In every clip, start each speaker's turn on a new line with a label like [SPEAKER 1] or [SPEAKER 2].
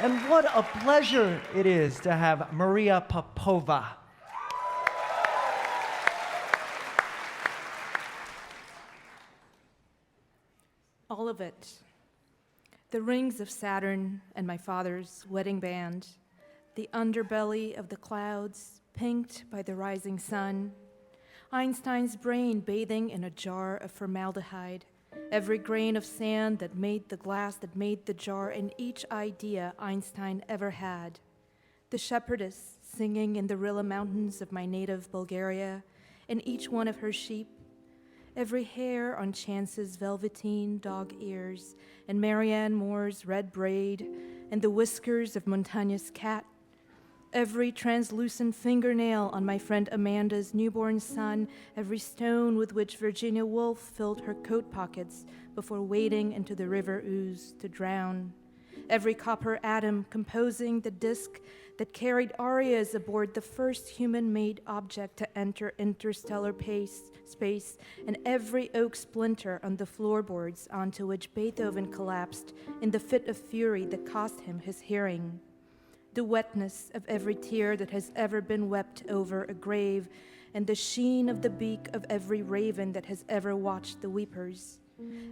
[SPEAKER 1] And what a pleasure it is to have Maria Popova.
[SPEAKER 2] All of it. The rings of Saturn and my father's wedding band, the underbelly of the clouds, pinked by the rising sun, Einstein's brain bathing in a jar of formaldehyde, every grain of sand that made the glass that made the jar, and each idea Einstein ever had, the shepherdess singing in the Rila Mountains of my native Bulgaria, and each one of her sheep, every hair on Chance's velveteen dog ears, and Marianne Moore's red braid, and the whiskers of Montaigne's cat, every translucent fingernail on my friend Amanda's newborn son, every stone with which Virginia Woolf filled her coat pockets before wading into the river Ouse to drown, every copper atom composing the disk that carried arias aboard the first human-made object to enter interstellar space, and every oak splinter on the floorboards onto which Beethoven collapsed in the fit of fury that cost him his hearing. The wetness of every tear that has ever been wept over a grave, and the sheen of the beak of every raven that has ever watched the weepers.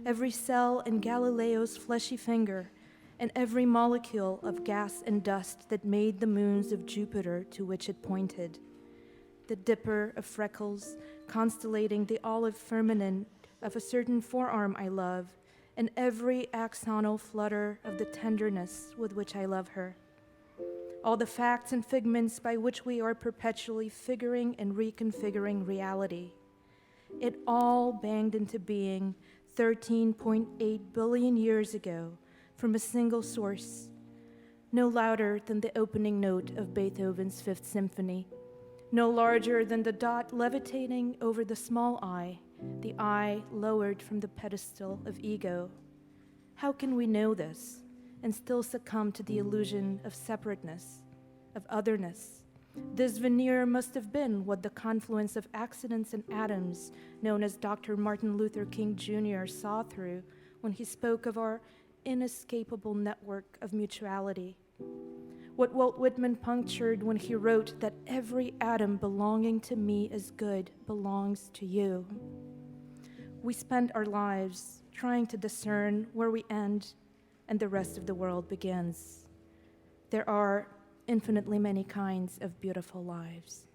[SPEAKER 2] Every cell in Galileo's fleshy finger, and every molecule of gas and dust that made the moons of Jupiter to which it pointed. The dipper of freckles constellating the olive firmament of a certain forearm I love, and every axonal flutter of the tenderness with which I love her. All the facts and figments by which we are perpetually figuring and reconfiguring reality. It all banged into being 13.8 billion years ago from a single source, no louder than the opening note of Beethoven's Fifth Symphony, no larger than the dot levitating over the small eye, the eye lowered from the pedestal of ego. How can we know this and still succumb to the illusion of separateness, of otherness? This veneer must have been what the confluence of accidents and atoms, known as Dr. Martin Luther King Jr., saw through when he spoke of our inescapable network of mutuality. What Walt Whitman punctured when he wrote that every atom belonging to me is good belongs to you. We spend our lives trying to discern where we end and the rest of the world begins. There are infinitely many kinds of beautiful lives.